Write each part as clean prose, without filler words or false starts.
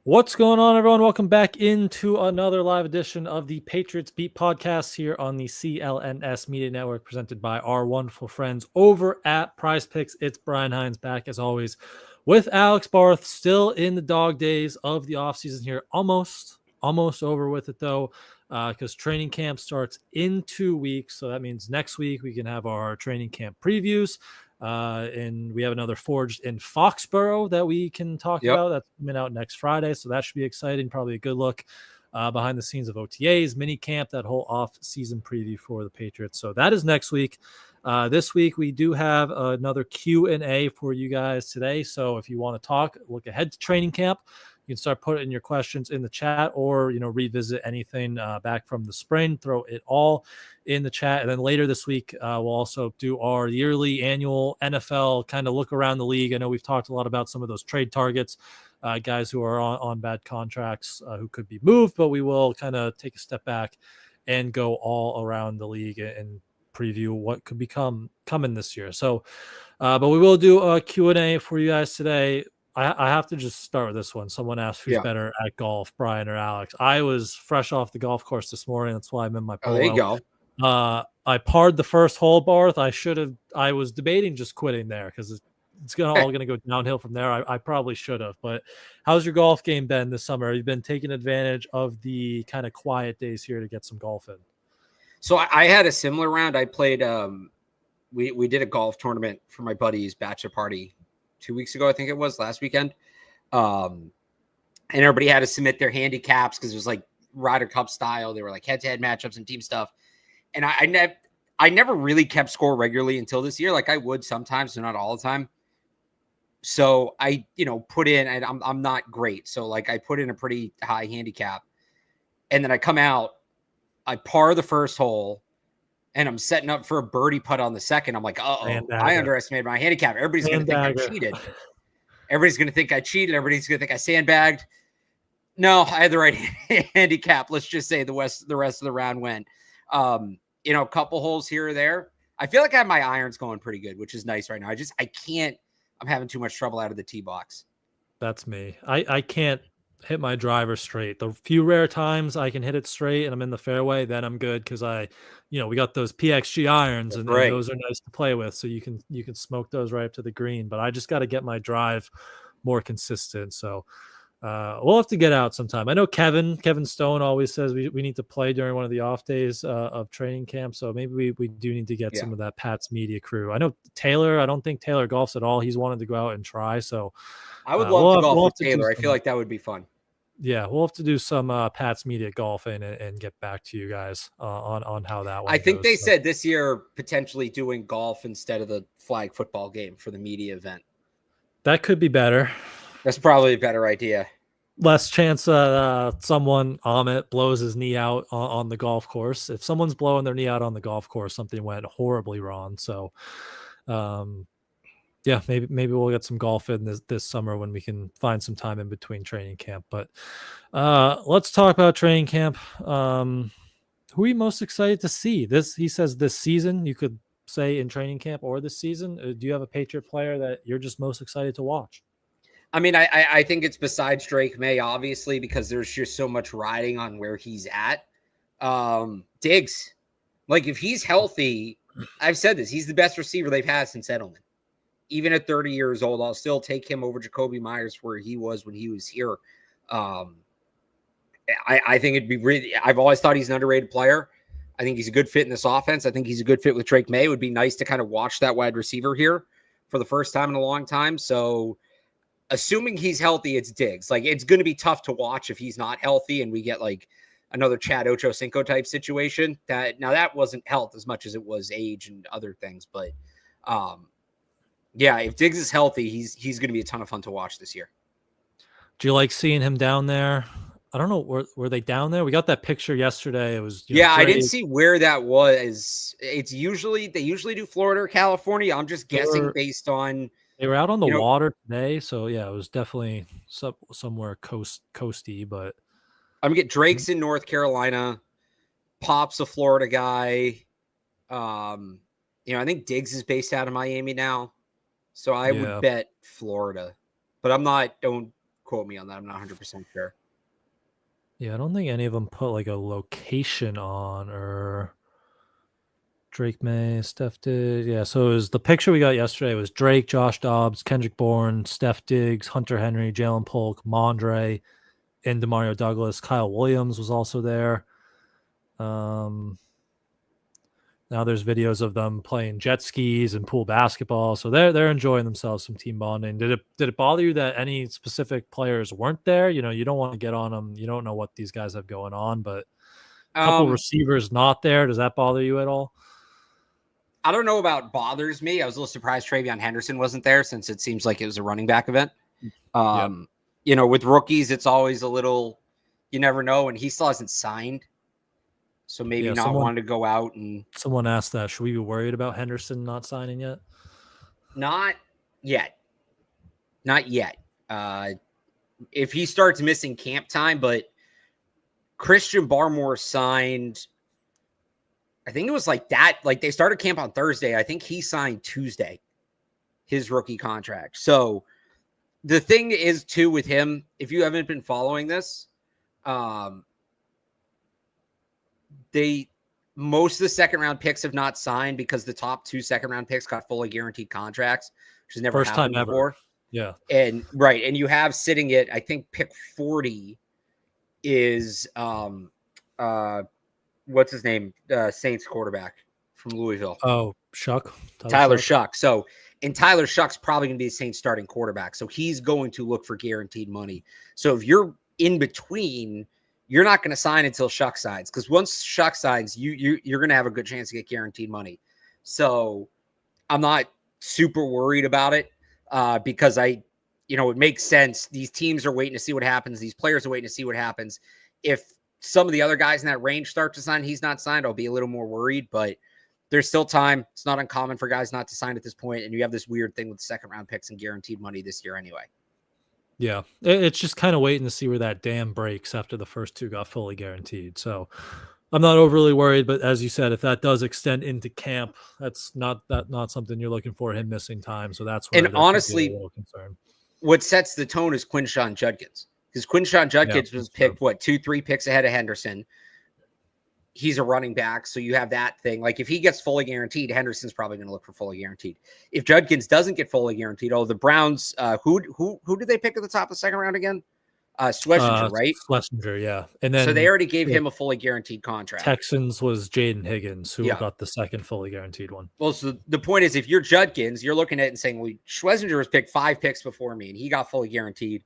What's going on, everyone? Welcome back into another live edition of the Patriots Beat Podcast here on the CLNS Media Network, presented by our wonderful friends over at Prize Picks. It's Brian Hines back, as always, with Alex Barth, still in the dog days of the offseason here. Almost over with it, though, because training camp starts in 2 weeks. So that means next week we can have our training camp previews. And we have another Forged in Foxborough that we can talk about. That's coming out next Friday, so that should be exciting. Probably a good look behind the scenes of OTAs, minicamp, that whole off-season preview for the Patriots. So that is next week. This week we do have another Q&A for you guys today. So if you want to talk, look ahead to training camp, you can start putting your questions in the chat, or revisit anything back from the spring. Throw it all in the chat, and then later this week we'll also do our yearly annual NFL kind of look around the league. I know we've talked a lot about some of those trade targets, guys who are on bad contracts who could be moved, but we will kind of take a step back and go all around the league and preview what could become coming this year. So, but we will do a Q&A for you guys today. I have to just start with this one. Someone asked who's better at golf, Brian or Alex. I was fresh off the golf course this morning. That's why I'm in my polo. Oh, there you go. I parred the first hole, Barth. I was debating just quitting there because it's all going to go downhill from there. I probably should have. But how's your golf game been this summer? Have you been taking advantage of the kind of quiet days here to get some golf in? So I had a similar round. I played we did a golf tournament for my buddy's bachelor party 2 weeks ago, I think it was last weekend. And everybody had to submit their handicaps because it was like Ryder Cup style. They were like head-to-head matchups and team stuff. And I never really kept score regularly until this year. Like I would sometimes, so not all the time. So I, put in, and I'm not great. So like I put in a pretty high handicap, and then I come out, I par the first hole, and I'm setting up for a birdie putt on the second. I'm like, I underestimated my handicap. Everybody's going to think I cheated. Everybody's going to think I cheated. Everybody's going to think I sandbagged. No, I had the right handicap. Let's just say the rest of the round went. A couple holes here or there. I feel like I have my irons going pretty good, which is nice right now. I can't. I'm having too much trouble out of the tee box. That's me. I can't hit my driver straight. The few rare times I can hit it straight and I'm in the fairway, then I'm good because we got those PXG irons and those are nice to play with. So you can smoke those right up to the green. But I just got to get my drive more consistent. So we'll have to get out sometime. I know Kevin Stone always says we need to play during one of the off days of training camp. So maybe we do need to get some of that Pat's media crew. I know Taylor. I don't think Taylor golfs at all. He's wanted to go out and try. So I would love to golf with Taylor. I feel like that would be fun. Yeah, we'll have to do some Pat's media golfing and get back to you guys on how that one I think goes. They said this year potentially doing golf instead of the flag football game for the media event. That could be better. That's probably a better idea. Less chance someone, Amit, blows his knee out on the golf course. If someone's blowing their knee out on the golf course, something went horribly wrong. So, yeah, maybe we'll get some golf in this summer when we can find some time in between training camp. But let's talk about training camp. Who are you most excited to see? He says this season. You could say in training camp or this season. Do you have a Patriot player that you're just most excited to watch? I mean, I think it's besides Drake May, obviously, because there's just so much riding on where he's at. Diggs, like if he's healthy, I've said this, he's the best receiver they've had since Edelman. Even at 30 years old, I'll still take him over Jacoby Myers where he was when he was here. I think it'd be really, I've always thought he's an underrated player. I think he's a good fit in this offense. I think he's a good fit with Drake May. It would be nice to kind of watch that wide receiver here for the first time in a long time. So assuming he's healthy, it's Diggs. Like it's going to be tough to watch if he's not healthy and we get like another Chad Ochocinco type situation. That wasn't health as much as it was age and other things. But yeah, if Diggs is healthy, he's going to be a ton of fun to watch this year. Do you like seeing him down there? I don't know. Were they down there? We got that picture yesterday. It was I didn't see where that was. They usually do Florida or California. I'm just guessing based on they were out on the water today. So yeah, it was definitely somewhere coasty. But I'm get Drake's in North Carolina. Pop's a Florida guy. I think Diggs is based out of Miami now. So I would bet Florida, but don't quote me on that. I'm not 100% sure. Yeah, I don't think any of them put like a location on, or Drake May, Steph did. Yeah, so it was the picture we got yesterday was Drake, Josh Dobbs, Kendrick Bourne, Steph Diggs, Hunter Henry, Jalen Polk, Mondre, and Demario Douglas. Kyle Williams was also there. Now there's videos of them playing jet skis and pool basketball, so they're enjoying themselves, some team bonding. Did it bother you that any specific players weren't there? You know, you don't want to get on them. You don't know what these guys have going on, but a couple receivers not there. Does that bother you at all? I don't know about bothers me. I was a little surprised Travion Henderson wasn't there, since it seems like it was a running back event. You know, with rookies, it's always a little, you never know, and he still hasn't signed. So maybe not wanting to go out and. Someone asked that. Should we be worried about Henderson not signing yet? Not yet. Not yet. If he starts missing camp time, but Christian Barmore signed, I think it was like that. Like they started camp on Thursday. I think he signed Tuesday, his rookie contract. So the thing is too with him, if you haven't been following this, most of the second round picks have not signed because the top 2 second round picks got fully guaranteed contracts, which has never happened before. Yeah. And right. And you have sitting at, I think pick 40 is, what's his name? Saints quarterback from Louisville. Oh, Shuck. Tyler Shuck. So, and Tyler Shuck's probably going to be the Saints starting quarterback. So he's going to look for guaranteed money. So if you're in between, you're not going to sign until Shuck signs, because once Shuck signs, you're going to have a good chance to get guaranteed money. So I'm not super worried about it because it makes sense. These teams are waiting to see what happens. These players are waiting to see what happens. If some of the other guys in that range start to sign, he's not signed, I'll be a little more worried, but there's still time. It's not uncommon for guys not to sign at this point. And you have this weird thing with second round picks and guaranteed money this year anyway. Yeah, it's just kind of waiting to see where that dam breaks after the first 2 got fully guaranteed. So I'm not overly worried, but as you said, if that does extend into camp, that's not something you're looking for, him missing time. So that's where, and honestly, what sets the tone is Quinshon Judkins, because Quinshon Judkins was picked 2-3 picks ahead of Henderson. He's a running back, so you have that thing. Like if he gets fully guaranteed, Henderson's probably going to look for fully guaranteed. If Judkins doesn't get fully guaranteed, the Browns, who did they pick at the top of the second round again? Schlesinger, right? Schlesinger, yeah. And then so they already gave him a fully guaranteed contract. Texans was Jaden Higgins, who got the second fully guaranteed one. Well, so the point is, if you're Judkins, you're looking at it and saying, well, Schlesinger was picked 5 picks before me, and he got fully guaranteed.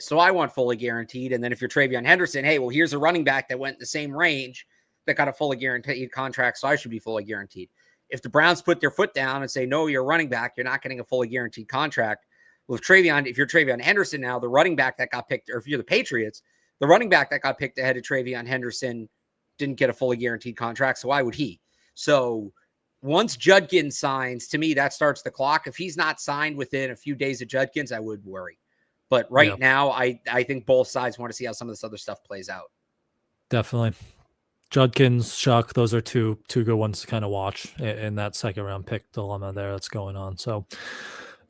So I want fully guaranteed. And then if you're Travion Henderson, hey, well, here's a running back that went the same range that got a fully guaranteed contract, so I should be fully guaranteed. If the Browns put their foot down and say, no, you're a running back, you're not getting a fully guaranteed contract. Well, if you're Travion Henderson now, the running back that got picked, or if you're the Patriots, the running back that got picked ahead of Travion Henderson didn't get a fully guaranteed contract, so why would he? So once Judkins signs, to me, that starts the clock. If he's not signed within a few days of Judkins, I would worry. But right now, I think both sides want to see how some of this other stuff plays out. Definitely. Judkins, Shuck, those are two good ones to kind of watch in that second round pick dilemma there that's going on. So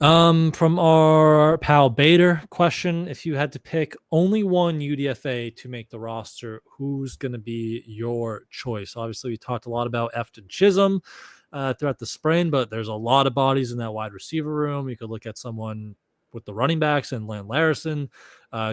from our pal Bader question, if you had to pick only one UDFA to make the roster, who's going to be your choice? Obviously, we talked a lot about Efton Chisholm throughout the spring, but there's a lot of bodies in that wide receiver room. You could look at someone with the running backs and Len Larison,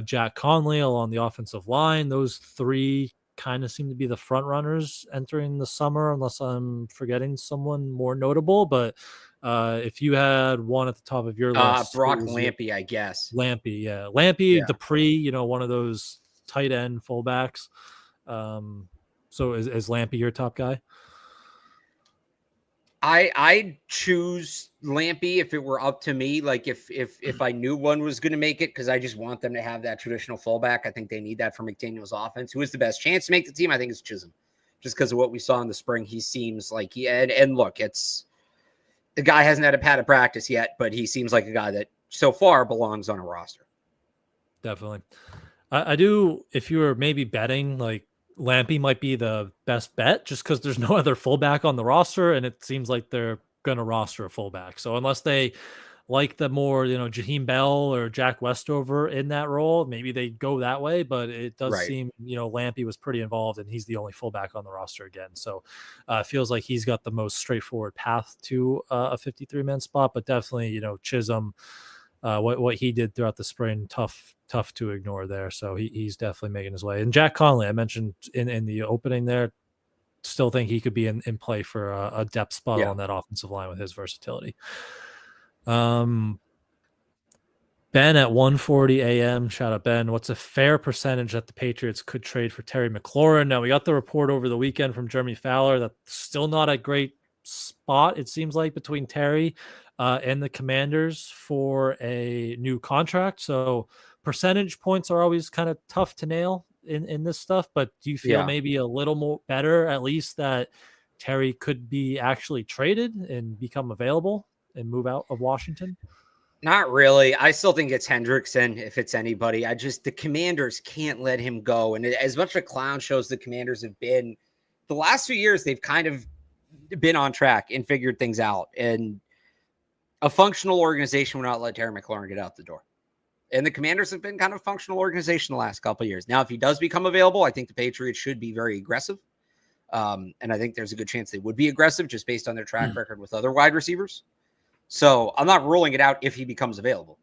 Jack Conley along the offensive line. Those 3 kind of seem to be the front runners entering the summer, unless I'm forgetting someone more notable. But if you had one at the top of your list, Brock Lampy, I guess. Lampy, yeah. Lampy, Dupree, one of those tight end fullbacks. So is Lampy your top guy? I'd choose Lampy if it were up to me. Like if I knew one was going to make it, because I just want them to have that traditional fullback. I think they need that for McDaniel's offense. Who is the best chance to make the team? I think it's Chisholm, just because of what we saw in the spring. He seems like and look, the guy hasn't had a pad of practice yet, but he seems like a guy that so far belongs on a roster. Definitely. I do. If you were maybe betting, like, Lampy might be the best bet just because there's no other fullback on the roster, and it seems like they're going to roster a fullback. So unless they like the more, Jaheim Bell or Jack Westover in that role. Maybe they go that way, but it does seem, Lampy was pretty involved and he's the only fullback on the roster again. So it feels like he's got the most straightforward path to a 53-man spot, but definitely, Chisholm, what he did throughout the spring, tough to ignore there. So he's definitely making his way. And Jack Conley, I mentioned in the opening there, still think he could be in play for a depth spot on that offensive line with his versatility. Ben at 1:40 a.m. Shout out Ben. What's a fair percentage that the Patriots could trade for Terry McLaurin? Now we got the report over the weekend from Jeremy Fowler that's still not a great spot, it seems like, between Terry and the Commanders for a new contract. So percentage points are always kind of tough to nail in this stuff, but do you feel maybe a little more better, at least, that Terry could be actually traded and become available and move out of Washington? Not really. I still think it's Hendrickson if it's anybody. The Commanders can't let him go. And as much of a clown show as the Commanders have been, the last few years, they've kind of been on track and figured things out. And a functional organization would not let Terry McLaurin get out the door. And the Commanders have been kind of a functional organization the last couple of years. Now, if he does become available, I think the Patriots should be very aggressive. And I think there's a good chance they would be aggressive just based on their track record with other wide receivers. So I'm not ruling it out if he becomes available.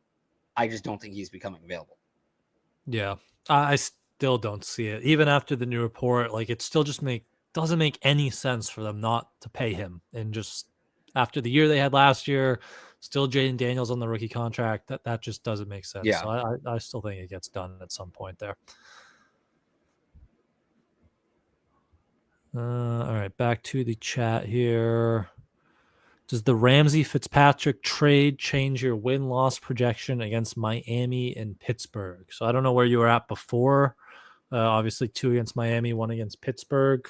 I just don't think he's becoming available. Yeah, I still don't see it. Even after the new report, like, it still just doesn't make any sense for them not to pay him. And just after the year they had last year, still Jaden Daniels on the rookie contract, that just doesn't make sense. Yeah. So I still think it gets done at some point there. All right, back to the chat here. Does the Ramsay Fitzpatrick trade change your win-loss projection against Miami and Pittsburgh? So I don't know where you were at before. Obviously 2 against Miami, 1 against Pittsburgh.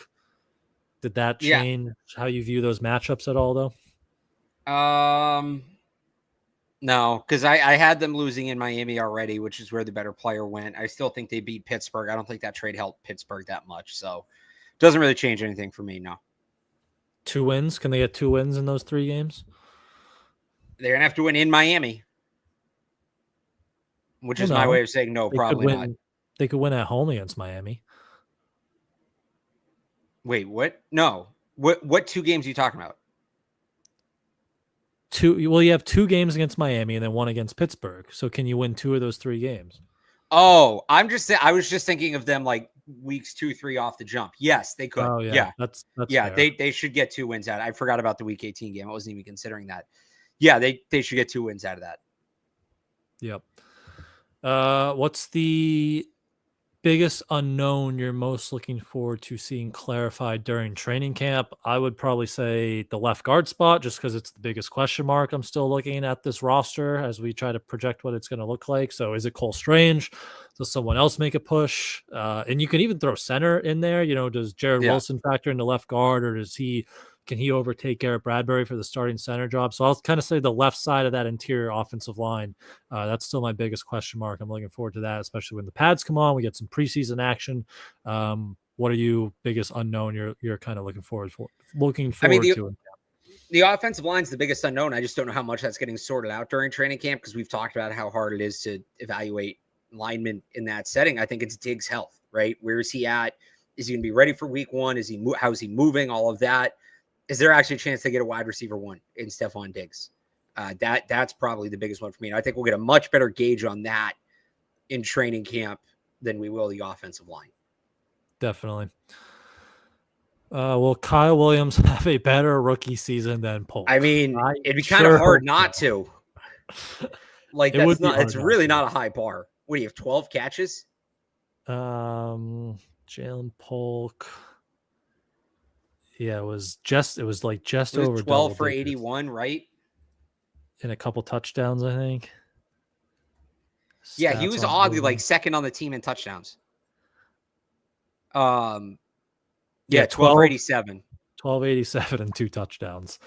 Did that change how you view those matchups at all, though? No, because I had them losing in Miami already, which is where the better player went. I still think they beat Pittsburgh. I don't think that trade helped Pittsburgh that much. So it doesn't really change anything for me, no. 2 wins? Can they get 2 wins in those 3 games? They're going to have to win in Miami, which is my way of saying no, probably not. They could win at home against Miami. Wait, what? No. What 2 games are you talking about? 2. Well, you have 2 games against Miami and then 1 against Pittsburgh. So can you win 2 of those 3 games? Oh, I was just thinking of them like weeks 2, 3 off the jump. Yes, they could. Oh, yeah. That's yeah. Fair. They should get 2 wins out. I forgot about the week 18 game. I wasn't even considering that. Yeah, they should get 2 wins out of that. Yep. What's the biggest unknown you're most looking forward to seeing clarified during training camp? I would probably say the left guard spot, just because it's the biggest question mark. I'm still looking at this roster as we try to project what it's going to look like. So is it Cole Strange? Does someone else make a push? And you can even throw center in there. Does Jared Wilson factor into left guard, or can he overtake Garrett Bradbury for the starting center job? So I'll kind of say the left side of that interior offensive line. That's still my biggest question mark. I'm looking forward to that, especially when the pads come on. We get some preseason action. What are you biggest unknown you're kind of looking forward to? The offensive line is the biggest unknown. I just don't know how much that's getting sorted out during training camp, because we've talked about how hard it is to evaluate linemen in that setting. I think it's Diggs' health, right? Where is he at? Is he going to be ready for week 1? How is he moving? All of that. Is there actually a chance to get a wide receiver 1 in Stephon Diggs? That's probably the biggest one for me. And I think we'll get a much better gauge on that in training camp than we will the offensive line. Definitely. Will Kyle Williams have a better rookie season than Polk? I mean, it'd be kind of hard not to. Like, it's really not a high bar. What do you have, 12 catches? Jalen Polk. Yeah, it was over 12 for 81, right? And a couple touchdowns, I think. Yeah, he was oddly like second on the team in touchdowns. 12 for 87. 1287 and 2 touchdowns.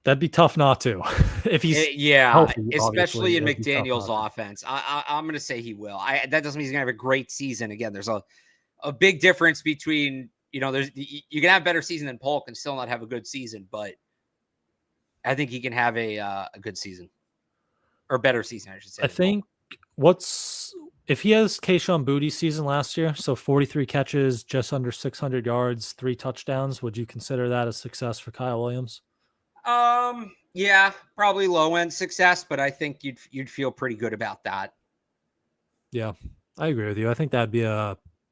That'd be tough not to. If he's healthy, especially in McDaniel's offense. I'm going to say he will. That doesn't mean he's going to have a great season. Again, there's a big difference between, you can have a better season than Polk and still not have a good season, but I think he can have a good season or better season, I should say. I think if he has Keyshawn Booty's season last year, so 43 catches, just under 600 yards, 3 touchdowns, would you consider that a success for Kyle Williams? Yeah, probably low end success, but I think you'd feel pretty good about that. Yeah, I agree with you. I think that'd be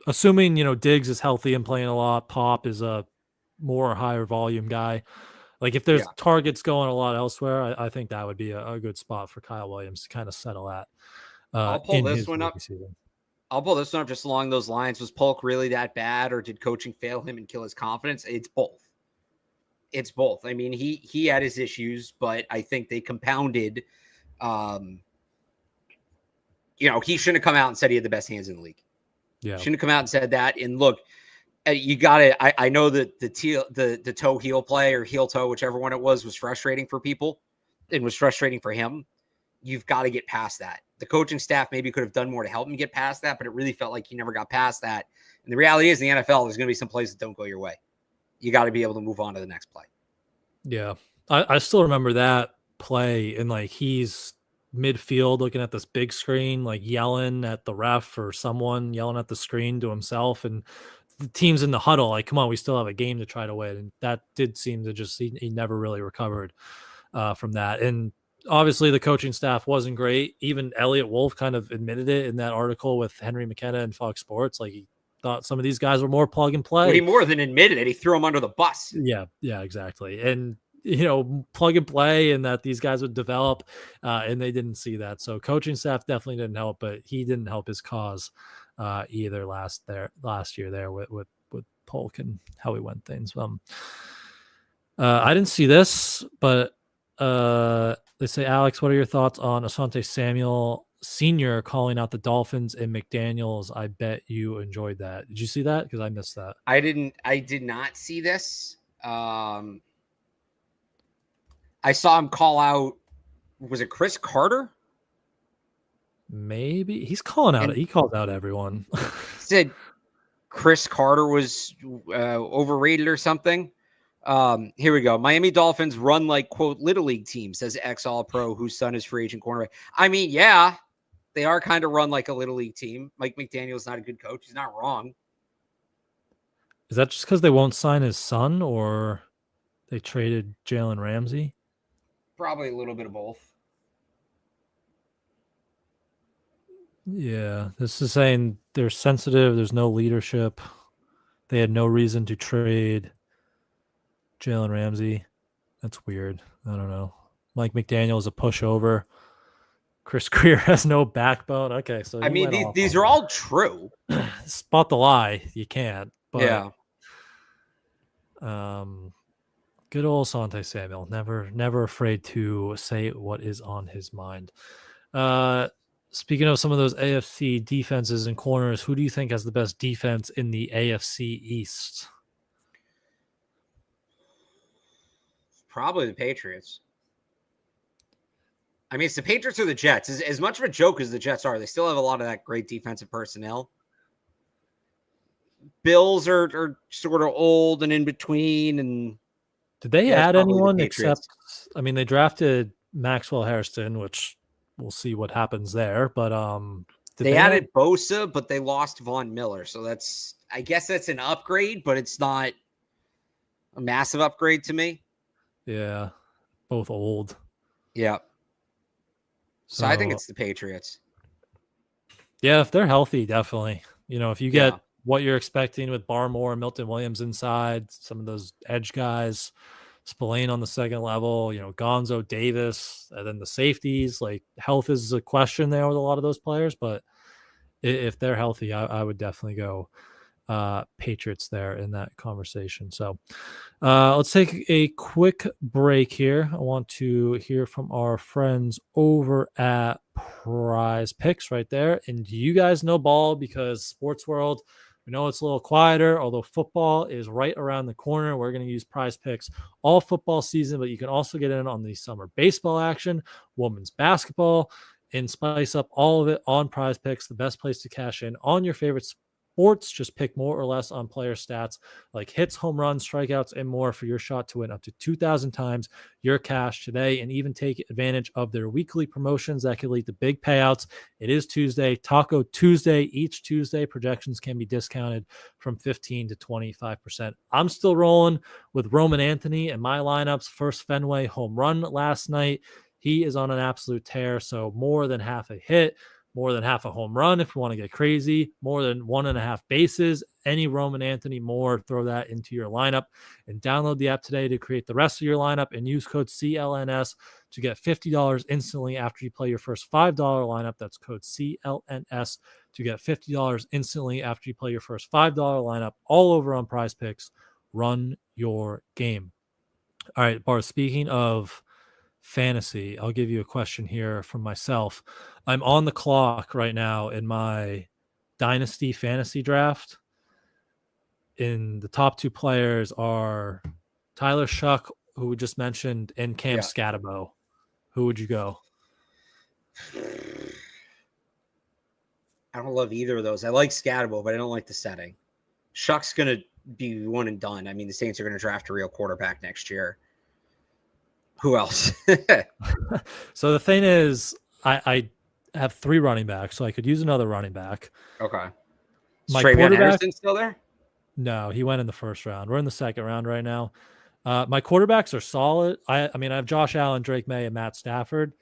assuming, Diggs is healthy and playing a lot, Pop is a more higher volume guy. Like if there's targets going a lot elsewhere, I think that would be a good spot for Kyle Williams to kind of settle at. I'll pull this one up. I'll pull this one up just along those lines. Was Polk really that bad, or did coaching fail him and kill his confidence? It's both. It's both. I mean, he had his issues, but I think they compounded. He shouldn't have come out and said he had the best hands in the league. Yeah, shouldn't have come out and said that. And look, you got it. I know that the toe heel play or heel toe, whichever one it was frustrating for people. It was frustrating for him. You've got to get past that. The coaching staff maybe could have done more to help him get past that, but it really felt like he never got past that. And the reality is, in the NFL, there's going to be some plays that don't go your way. You got to be able to move on to the next play. Yeah. I still remember that play, and like he's midfield looking at this big screen, like yelling at the ref or someone yelling at the screen to himself, and the team's in the huddle like, come on, we still have a game to try to win. And that did seem to just he never really recovered from that. And obviously the coaching staff wasn't great. Even Elliot Wolf kind of admitted it in that article with Henry McKenna and Fox Sports. Like he thought some of these guys were more plug and play. But he more than admitted it. He threw them under the bus. Yeah, exactly. And plug and play, and that these guys would develop, and they didn't see that. So coaching staff definitely didn't help, but he didn't help his cause either last year there with Polk and how he went things. I didn't see this, but they say, Alex, what are your thoughts on Asante Samuel Sr. calling out the Dolphins and McDaniels? I bet you enjoyed that. Did you see that? Because I missed that. I did not see this. I saw him call out, was it Chris Carter? Maybe he's calling out. He calls out everyone. Said Chris Carter was overrated or something. Here we go. Miami Dolphins run like, quote, Little League team, says ex-All-Pro whose son is free agent cornerback. I mean, yeah, they are kind of run like a Little League team. Mike McDaniel's not a good coach. He's not wrong. Is that just because they won't sign his son, or they traded Jalen Ramsey? Probably a little bit of both. Yeah, this is saying they're sensitive. There's no leadership. They had no reason to trade Jalen Ramsey. That's weird. I don't know. Mike McDaniel is a pushover. Chris Greer has no backbone. Okay, so I mean, these are all true. Spot the lie. You can't. But, yeah. Good old Asante Samuel. Never afraid to say what is on his mind. Speaking of some of those AFC defenses and corners, who do you think has the best defense in the AFC East? Probably the Patriots. I mean, it's the Patriots or the Jets. As much of a joke as the Jets are, they still have a lot of that great defensive personnel. Bills are sort of old and in between. And did they add anyone except, I mean, they drafted Maxwell Hairston, which we'll see what happens there. But they added Bosa, but they lost Von Miller. So I guess that's an upgrade, but it's not a massive upgrade to me. Yeah, both old. Yeah. So I think it's the Patriots. Yeah, if they're healthy, definitely. If you get what you're expecting with Barmore and Milton Williams inside, some of those edge guys, Spillane on the second level, Gonzo, Davis, and then the safeties, like health is a question there with a lot of those players, but if they're healthy, I would definitely go Patriots there in that conversation. So let's take a quick break here. I want to hear from our friends over at Prize Picks right there. And do you guys know ball? Because sports world, we know it's a little quieter, although football is right around the corner. We're going to use Prize Picks all football season, but you can also get in on the summer baseball action, women's basketball, and spice up all of it on Prize Picks, the best place to cash in on your favorite sports. Just pick more or less on player stats like hits, home runs, strikeouts, and more for your shot to win up to 2,000 times your cash today, and even take advantage of their weekly promotions that could lead to big payouts. It is Tuesday, Taco Tuesday. Each Tuesday, projections can be discounted from 15 to 25%. I'm still rolling with Roman Anthony and my lineups. First Fenway home run last night. He is on an absolute tear, so more than half a hit, more than half a home run if you want to get crazy, more than 1.5 bases, any Roman Anthony more, throw that into your lineup, and download the app today to create the rest of your lineup and use code CLNS to get $50 instantly after you play your first $5 lineup. That's code CLNS to get $50 instantly after you play your first $5 lineup, all over on Prize Picks. Run your game. All right, Barth, speaking of fantasy, I'll give you a question here from myself. I'm on the clock right now in my dynasty fantasy draft. In the top 2 players are Tyler Shuck, who we just mentioned, and Cam Scatabo. Who would you go? I don't love either of those. I like Scatabo, but I don't like the setting. Shuck's going to be one and done. I mean, the Saints are going to draft a real quarterback next year. Who else? So the thing is, I have 3 running backs, so I could use another running back. Okay. My Travion Henderson still there? No, he went in the first round. We're in the second round right now. My quarterbacks are solid. I mean, I have Josh Allen, Drake May, and Matt Stafford,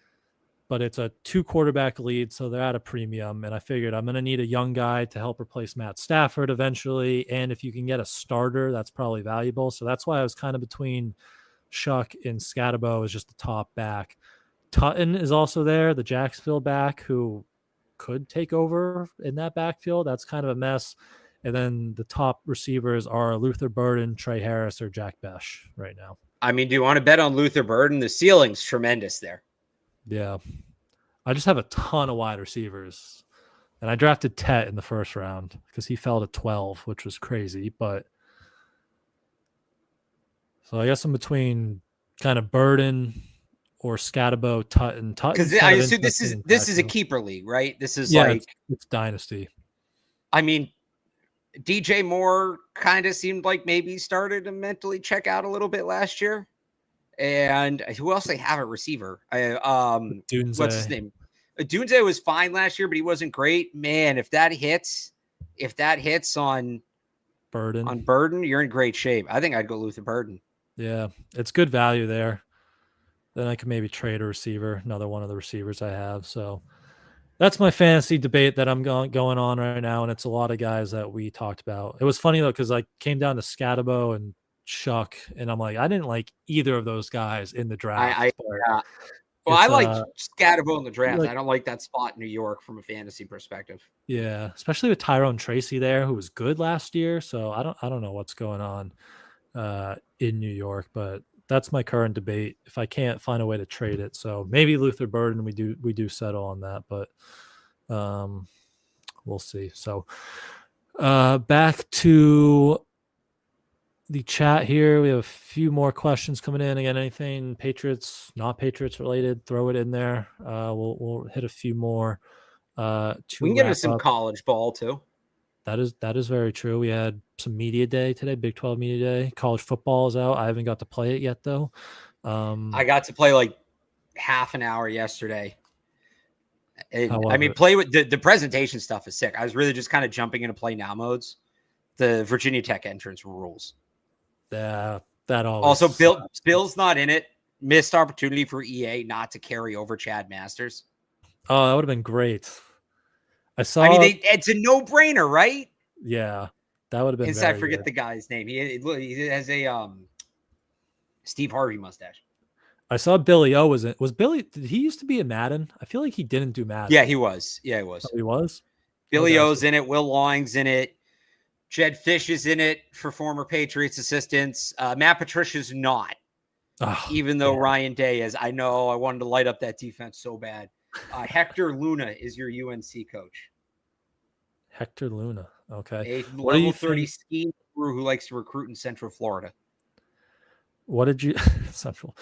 but it's a 2 quarterback lead, so they're at a premium. And I figured I'm going to need a young guy to help replace Matt Stafford eventually. And if you can get a starter, that's probably valuable. So that's why I was kind of between Shuck and Scatabo as just the top back. Tutton is also there, the Jacksonville back, who could take over in that backfield. That's kind of a mess. And then the top receivers are Luther Burden, Trey Harris, or Jack Besh right now. I mean, do you want to bet on Luther Burden? The ceiling's tremendous there. Yeah. I just have a ton of wide receivers. And I drafted Tet in the first round because he fell to 12, which was crazy. But so I guess I'm between kind of Burden or Scatabo, Tutton. Because I assume this is a keeper league, right? This is it's dynasty. I mean, DJ Moore kind of seemed like maybe started to mentally check out a little bit last year. And who else they have at receiver? Dunze. What's his name? Dunze was fine last year, but he wasn't great. Man, if that hits on Burden, you're in great shape. I think I'd go Luther Burden. Yeah, it's good value there. Then I could maybe trade a receiver, another one of the receivers I have. So that's my fantasy debate that I'm going on right now, and it's a lot of guys that we talked about. It was funny, though, because I came down to Scatabo and Shuck, and I'm like, I didn't like either of those guys in the draft. I like Scatabo in the draft. I don't like that spot in New York from a fantasy perspective. Yeah, especially with Tyrone Tracy there, who was good last year. So I don't know what's going on in New York, but that's my current debate. If I can't find a way to trade it, so maybe Luther Burden, we do settle on that, but we'll see. So back to the chat here. We have a few more questions coming in. Again, anything Patriots, not Patriots related, throw it in there. We'll hit a few more. We can get into some college ball too. That is very true. We had some media day today, Big 12 media day. College football is out. I haven't got to play it yet though. I got to play like half an hour yesterday. Play with the presentation stuff is sick. I was really just kind of jumping into play now modes. The Virginia Tech entrance rules. Yeah, that always. Also, Bill's not in it. Missed opportunity for EA not to carry over Chad Masters. Oh, that would have been great. it's a no-brainer, right? Yeah, that would have been. I forget the guy's name. He has a Steve Harvey mustache. I saw Billy O was Billy. Did he used to be in Madden? I feel like he didn't do Madden. Yeah, he was. Yeah, he was. Oh, he was. Billy O's in it. Will Long's in it. Jed Fish is in it for former Patriots assistants. Matt Patricia's not, even though Ryan Day is. I know I wanted to light up that defense so bad. Hector Luna is your UNC coach. Hector Luna. Okay. A level 30 scheme guru who likes to recruit in Central Florida. What did you Central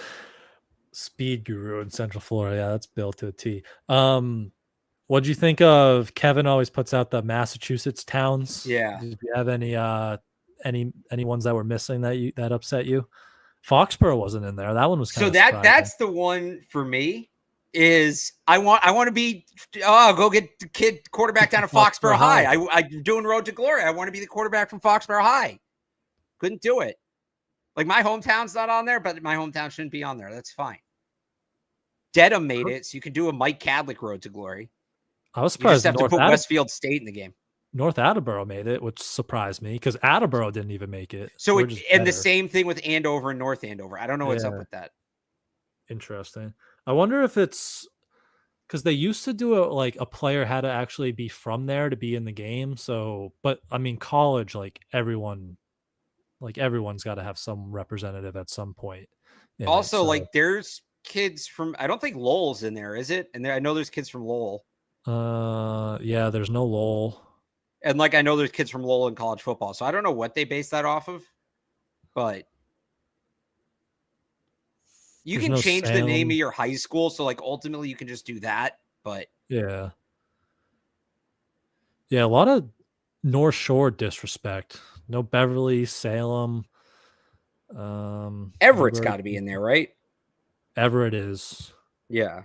speed guru in Central Florida? Yeah, that's built to a T. What'd you think of Kevin always puts out the Massachusetts towns? Yeah. Did you have any ones that were missing that upset you? Foxborough wasn't in there. That one was kind So of surprising. that's the one for me. Is I want to be go get the kid quarterback down at Foxborough High. I'm doing Road to Glory. I want to be the quarterback from Foxborough High. Couldn't do it. Like, my hometown's not on there, but my hometown shouldn't be on there. That's fine. Dedham made it, so you can do a Mike Cadlick Road to Glory. I was surprised. You just have to put Westfield State in the game. North Attleboro made it, which surprised me because Attleboro didn't even make it. So the same thing with Andover and North Andover. I don't know what's up with that. Interesting. I wonder if it's because they used to do it like a player had to actually be from there to be in the game. So, but I mean, college, everyone's got to have some representative at some point. Also, there's kids from, I don't think Lowell's in there, is it? And I know there's kids from Lowell. Yeah, there's no Lowell. And I know there's kids from Lowell in college football. So I don't know what they base that off of, but you can change the name of your high school. So ultimately you can just do that, but yeah, a lot of North Shore disrespect. No Beverly, Salem. Everett's got to be in there, right? Everett is. Yeah.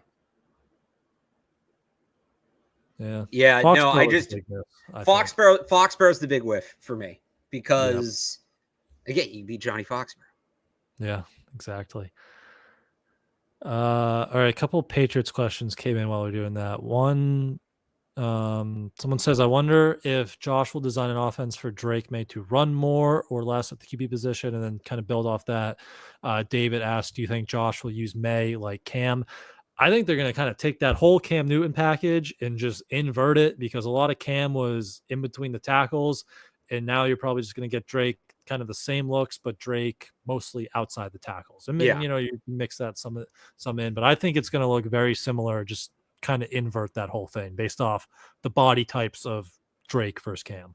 Yeah. Yeah. No, Foxborough's the big whiff for me because again, you beat Johnny Foxborough. Yeah, exactly. All right, a couple of Patriots questions came in while we are doing that. One, someone says, I wonder if Josh will design an offense for Drake May to run more or less at the QB position, and then kind of build off that. David asked, do you think Josh will use May like Cam? I think they're going to kind of take that whole Cam Newton package and just invert it because a lot of Cam was in between the tackles, and now you're probably just going to get Drake kind of the same looks, but Drake mostly outside the tackles. I mean, you mix that some in, but I think it's going to look very similar. Just kind of invert that whole thing based off the body types of Drake versus Cam.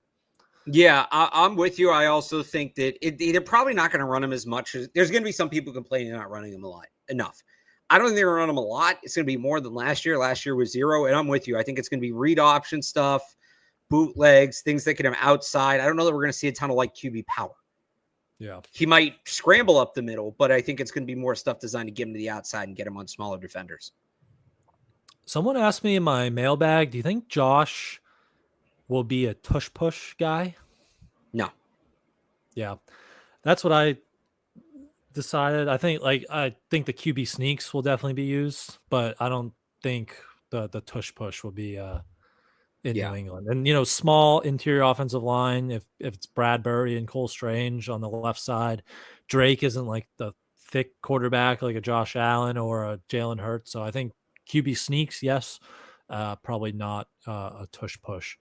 Yeah, I'm with you. I also think that they're probably not going to run him as much. There's going to be some people complaining they're not running him enough. I don't think they're going to run him a lot. It's going to be more than last year. Last year was 0, and I'm with you. I think it's going to be read option stuff, bootlegs, things that get him outside. I don't know that we're going to see a ton of QB power. Yeah. He might scramble up the middle, but I think it's going to be more stuff designed to get him to the outside and get him on smaller defenders. Someone asked me in my mailbag, do you think Josh will be a tush push guy? No. Yeah. That's what I decided. I think the QB sneaks will definitely be used, but I don't think the tush push will be in New England. And small interior offensive line, if it's Bradbury and Cole Strange on the left side, Drake isn't the thick quarterback like a Josh Allen or a Jalen Hurts. So I think QB sneaks, yes, probably not a tush push.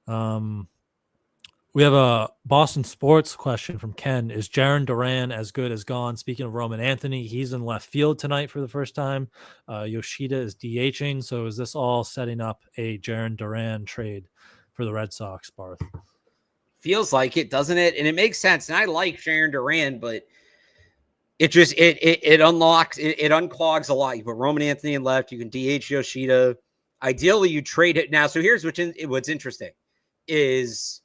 We have a Boston sports question from Ken. Is Jaron Duran as good as gone? Speaking of Roman Anthony, he's in left field tonight for the first time. Yoshida is DHing. So is this all setting up a Jaron Duran trade for the Red Sox, Barth? Feels like it, doesn't it? And it makes sense. And I like Jaron Duran, but it just it unlocks, it unclogs a lot. You put Roman Anthony in left, you can DH Yoshida. Ideally, you trade it now. So here's what's interesting is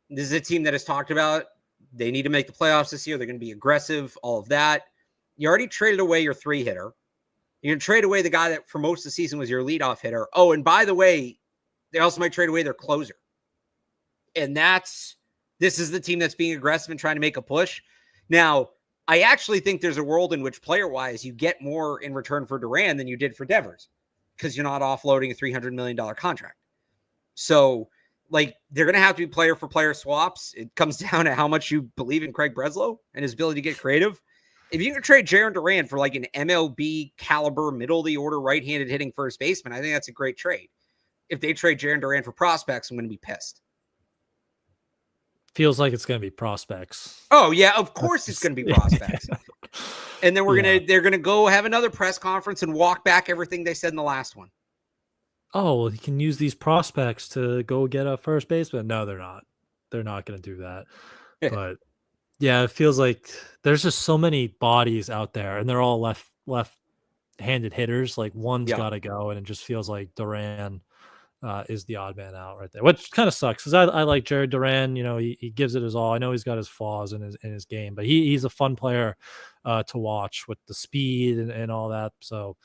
this is a team that has talked about they need to make the playoffs this year. They're going to be aggressive, all of that. You already traded away your 3-hitter. You're going to trade away the guy that for most of the season was your leadoff hitter. Oh, and by the way, they also might trade away their closer. And this is the team that's being aggressive and trying to make a push. Now, I actually think there's a world in which player-wise you get more in return for Duran than you did for Devers because you're not offloading a $300 million contract. So, they're going to have to be player-for-player swaps. It comes down to how much you believe in Craig Breslow and his ability to get creative. If you can trade Jaron Duran for an MLB caliber, middle-of-the-order, right-handed hitting first baseman, I think that's a great trade. If they trade Jaron Duran for prospects, I'm going to be pissed. Feels like it's going to be prospects. Oh, yeah, of course it's going to be prospects. And then they're going to go have another press conference and walk back everything they said in the last one. Oh, well, he can use these prospects to go get a first baseman. No, they're not. They're not going to do that. But yeah, it feels like there's just so many bodies out there, and they're all left handed hitters. Like one's Yeah. got to go, and it just feels like Duran is the odd man out right there, which kind of sucks because I like Jared Duran. You know, he gives it his all. I know he's got his flaws in his game, but he's a fun player to watch with the speed and all that. So,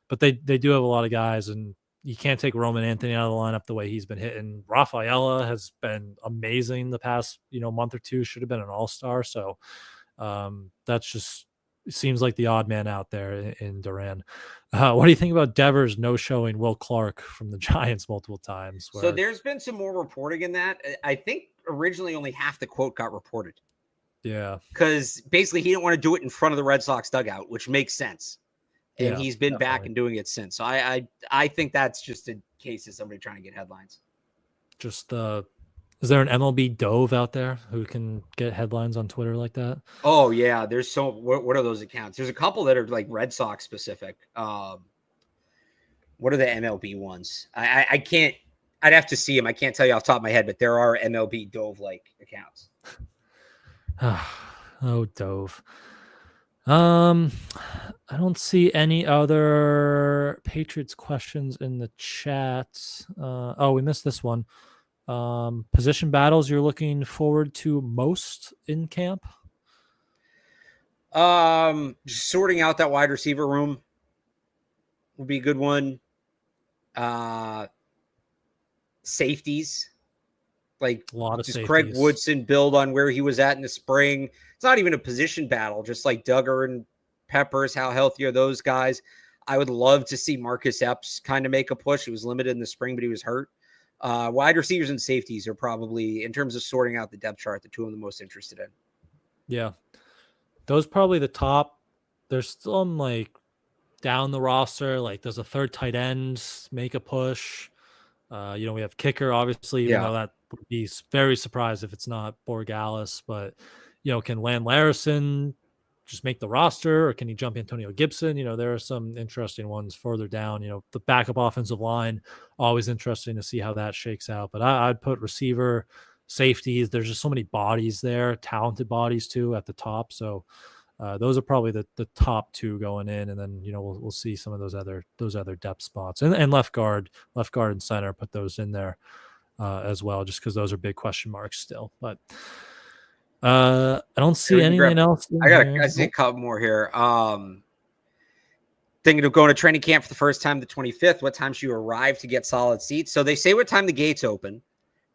but they do have a lot of guys, and you can't take Roman Anthony out of the lineup the way he's been hitting. Rafaela has been amazing the past month or two. Should have been an all-star. So that's just seems like the odd man out there in Duran. What do you think about Devers no showing Will Clark from the Giants multiple times? So there's been some more reporting in that. I think originally only half the quote got reported. Yeah. Because basically he didn't want to do it in front of the Red Sox dugout, which makes sense. And he's been back and doing it since. So I think that's just a case of somebody trying to get headlines. Is there an MLB Dove out there who can get headlines on Twitter like that? Oh yeah, there's what are those accounts? There's a couple that are like Red Sox specific. What are the MLB ones? I can't. I'd have to see them. I can't tell you off the top of my head, but there are MLB Dove like accounts. Oh, Dove. I don't see any other Patriots questions in the chat. We missed this one. Position battles you're looking forward to most in camp? Just sorting out that wide receiver room would be a good one. Safeties, like a lot of just safeties. Craig Woodson build on where he was at in the spring. It's not even a position battle, just like Duggar and Peppers. How healthy are those guys? I would love to see Marcus Epps kind of make a push. He was limited in the spring, but he was hurt. Wide receivers and safeties are probably, in terms of sorting out the depth chart, the two I'm the most interested in. Yeah. Those probably the top. There's some like down the roster, like there's a third tight end, make a push. We have kicker, obviously, even though that would be very surprised if it's not Borgalis, but can Lan Larison just make the roster, or can he jump Antonio Gibson? There are some interesting ones further down. The backup offensive line, always interesting to see how that shakes out. But I'd put receiver, safeties. There's just so many bodies there, talented bodies too at the top. So those are probably the top two going in, and then we'll see some of those other depth spots and left guard and center. Put those in there as well, just because those are big question marks still. But I don't see anything else. I see a couple more here. Thinking of going to training camp for the first time, the 25th. What time should you arrive to get solid seats? So they say what time the gates open.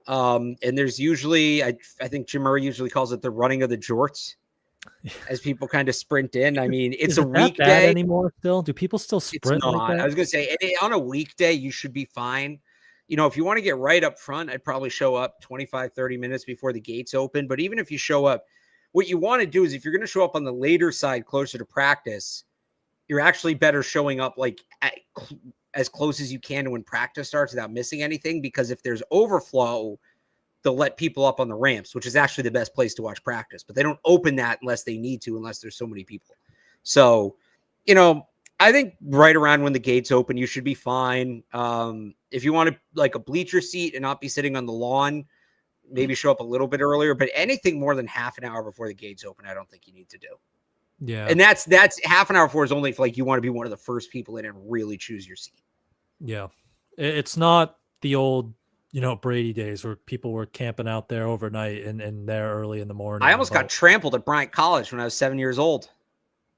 And there's usually, I think Jim Murray usually calls it the running of the jorts as people kind of sprint in. I mean, it's a weekday anymore still. Do people still sprint? It's not. Like that? I was going to say on a weekday, you should be fine. If you want to get right up front, I'd probably show up 25, 30 minutes before the gates open. But even if you show up, what you want to do is if you're going to show up on the later side, closer to practice, you're actually better showing up like as close as you can to when practice starts without missing anything. Because if there's overflow, they'll let people up on the ramps, which is actually the best place to watch practice. But they don't open that unless they need to, unless there's so many people. So, I think right around when the gates open, you should be fine. If you want to like a bleacher seat and not be sitting on the lawn, maybe show up a little bit earlier, but anything more than half an hour before the gates open, I don't think you need to do. Yeah. And that's half an hour before is only if like you want to be one of the first people in and really choose your seat. Yeah. It's not the old, Brady days where people were camping out there overnight and there early in the morning. I almost got trampled at Bryant College when I was 7 years old.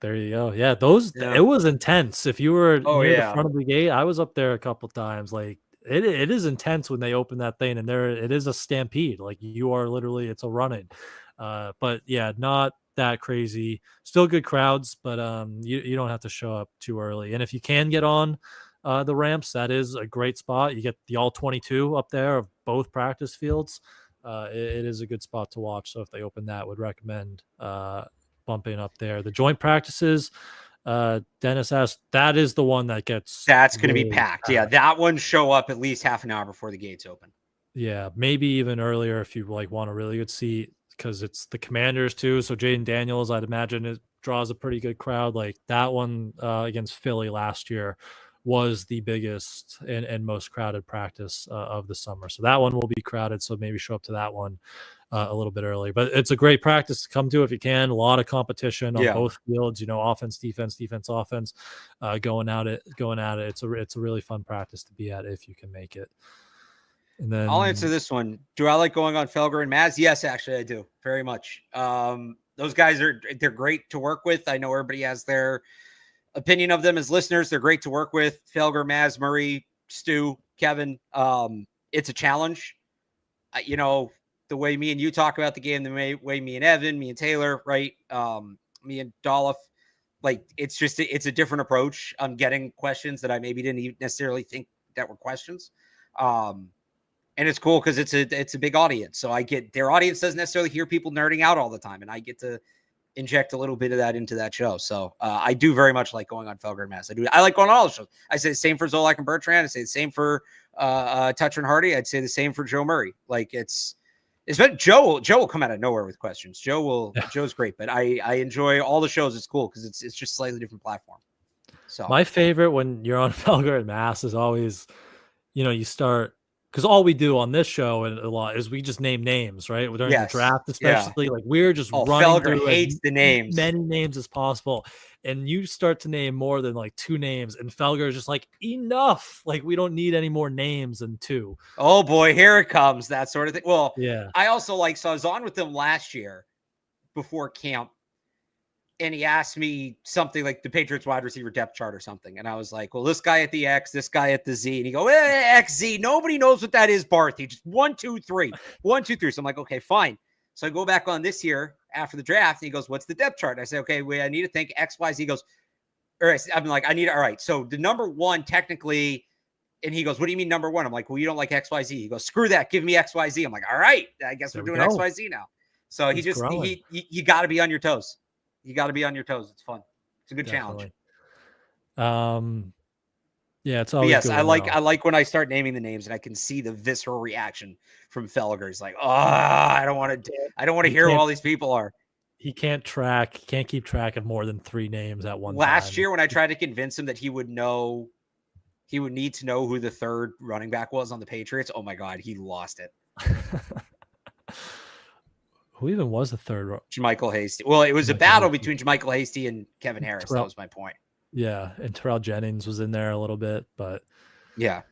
There you go. Yeah, it was intense. If you were near the front of the gate, I was up there a couple times. Like it is intense when they open that thing, and it is a stampede. Like you are literally, it's a running. But yeah, not that crazy. Still good crowds, but you don't have to show up too early. And if you can get on the ramps, that is a great spot. You get the all 22 up there of both practice fields. It is a good spot to watch. So if they open that, would recommend bumping up there. The joint practices, Dennis asked, that is the one that's going to be packed. Yeah, that one show up at least half an hour before the gates open. Yeah, maybe even earlier if you want a really good seat, because it's the Commanders too. So Jaden Daniels, I'd imagine it draws a pretty good crowd. Like that one against Philly last year was the biggest and most crowded practice of the summer. So that one will be crowded. So maybe show up to that one a little bit early. But it's a great practice to come to if you can. A lot of competition on both fields. Offense, defense, offense, going at it. It's a really fun practice to be at if you can make it. And then I'll answer this one. Do I like going on Felger and Mass? Yes, actually, I do very much. Those guys they're great to work with. I know everybody has their opinion of them as listeners. They're great to work with. Felger, Maz, Murray, Stu, Kevin. It's a challenge. The way me and you talk about the game, the way me and Evan, me and Taylor, right? Me and Dolph, like it's a different approach. I'm getting questions that I maybe didn't even necessarily think that were questions. And it's cool because it's a big audience. So their audience doesn't necessarily hear people nerding out all the time. And I get to inject a little bit of that into that show. So I do very much like going on Felger and Mass. I like going on all the shows. I say the same for Zolak and Bertrand. I say the same for Toucher and Hardy. I'd say the same for Joe Murray. Like it's been Joe will come out of nowhere with questions. Joe's great, but I enjoy all the shows. It's cool because it's just slightly different platform. So my favorite when you're on Felger and Mass is always, you start, because all we do on this show and a lot is we just name names, right? During the draft, especially, like we're just running Felger through hates the names, many names as possible, and you start to name more than like 2 names, and Felger is just like, enough, like we don't need any more names than 2. Oh boy, here it comes, that sort of thing. Well, yeah, I also so I was on with them last year before camp. And he asked me something like the Patriots wide receiver depth chart or something. And I was like, well, this guy at the X, this guy at the Z. And he go, XZ. Nobody knows what that is, Barth. He just 1, 2, 3. 1, 2, 3. So I'm like, okay, fine. So I go back on this year after the draft. And he goes, what's the depth chart? And I say, okay, wait, I need to think X, Y, Z. He goes, I'm like, all right. So the number 1 technically, and he goes, what do you mean number 1? I'm like, well, you don't like X, Y, Z. He goes, screw that. Give me X, Y, Z. I'm like, all right, I guess we're doing X, Y, Z now. So you got to be on your toes. You got to be on your toes. It's fun. It's a good challenge. Yeah, it's always. But yes, I like when I start naming the names and I can see the visceral reaction from Felger. He's like, I don't want to hear who all these people are. He can't keep track of more than 3 names at one time. Last year, when I tried to convince him that he would need to know who the 3rd running back was on the Patriots. Oh my God, he lost it. Who even was the 3rd? Jermichael Hasty. Well, it was a battle between Jermichael Hasty and Kevin Harris. That was my point. Yeah, and Terrell Jennings was in there a little bit, but yeah.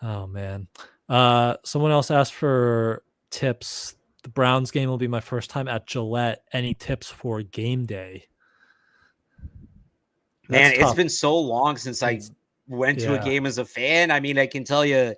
Oh man. Someone else asked for tips. The Browns game will be my first time at Gillette. Any tips for game day? Man, it's been so long since I went to a game as a fan. I mean, I can tell you,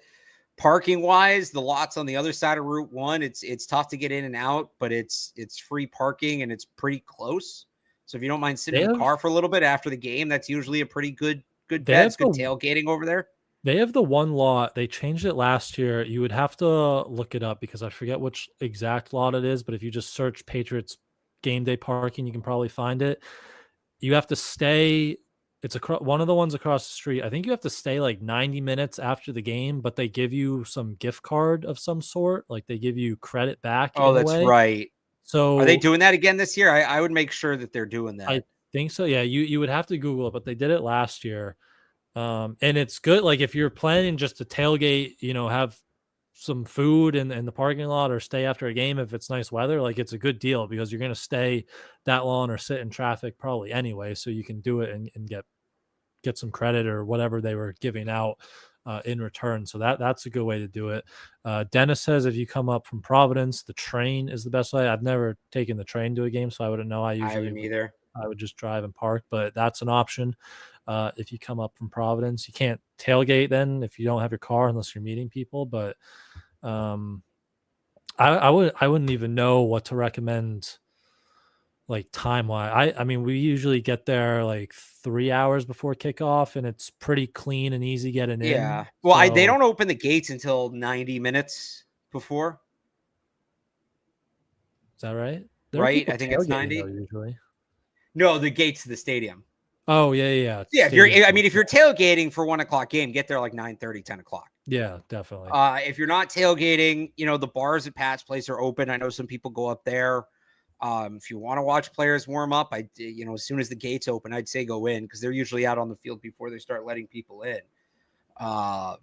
parking wise, the lots on the other side of Route 1, it's tough to get in and out, but it's free parking and it's pretty close. So if you don't mind sitting in the car for a little bit after the game, that's usually a pretty good bet. It's good tailgating over there. They have the one lot. They changed it last year. You would have to look it up because I forget which exact lot it is, but if you just search Patriots game day parking, you can probably find it. You have to stay. It's one of the ones across the street. I think you have to stay like 90 minutes after the game, but they give you some gift card of some sort. Like they give you credit back. Oh, that's right. So are they doing that again this year? I would make sure that they're doing that. I think so. Yeah, you would have to Google it, but they did it last year. And it's good. Like if you're planning just to tailgate, have some food in the parking lot or stay after a game, if it's nice weather, like it's a good deal because you're going to stay that long or sit in traffic probably anyway. So you can do it and get some credit or whatever they were giving out in return. So that's a good way to do it. Dennis says, if you come up from Providence, the train is the best way. I've never taken the train to a game, so I wouldn't know. I would just drive and park, but that's an option. If you come up from Providence, you can't tailgate then if you don't have your car unless you're meeting people. But I wouldn't even know what to recommend, like time wise. I mean, we usually get there like 3 hours before kickoff, and it's pretty clean and easy getting in. Yeah. Well, they don't open the gates until 90 minutes before. Is that right? Right. I think it's 90 usually. No, the gates to the stadium. Oh, yeah. Yeah, if you're tailgating for 1 o'clock game, get there like 9:30, 10 o'clock. Yeah, definitely. If you're not tailgating, the bars at Pat's place are open. I know some people go up there. If you want to watch players warm up, as soon as the gates open, I'd say go in because they're usually out on the field before they start letting people in. Other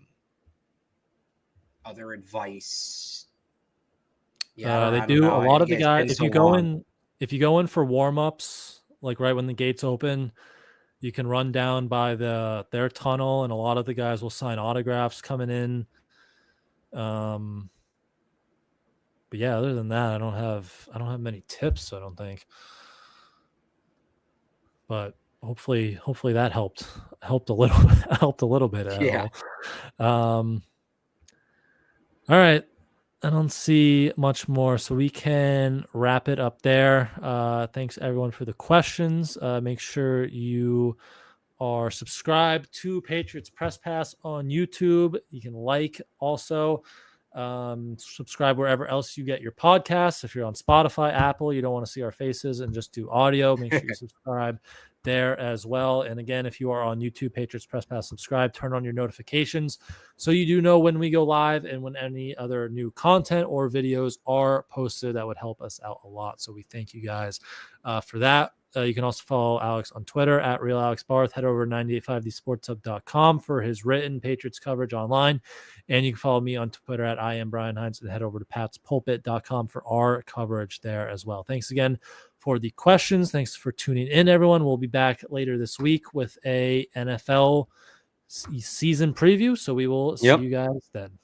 advice. Yeah, they do. A lot of the guys, if you go in for warm-ups, like right when the gates open, you can run down by their tunnel, and a lot of the guys will sign autographs coming in. But yeah, other than that, I don't have many tips, I don't think. But hopefully that helped a little bit. Yeah. All right. I don't see much more, so we can wrap it up there. Thanks everyone for the questions. Make sure you are subscribed to Patriots Press Pass on YouTube. You can like also. Subscribe wherever else you get your podcasts. If you're on Spotify, Apple, you don't want to see our faces and just do audio, make sure you subscribe there as well. And again, if you are on YouTube, Patriots Press Pass, subscribe, turn on your notifications so you do know when we go live and when any other new content or videos are posted. That would help us out a lot. So we thank you guys for that. You can also follow Alex on Twitter at RealAlexBarth. Head over to 985thesportshub.com for his written Patriots coverage online. And you can follow me on Twitter at I am Brian Hines, and head over to patspulpit.com for our coverage there as well. Thanks again for the questions. Thanks for tuning in, everyone. We'll be back later this week with a NFL season preview. So we will see you guys then.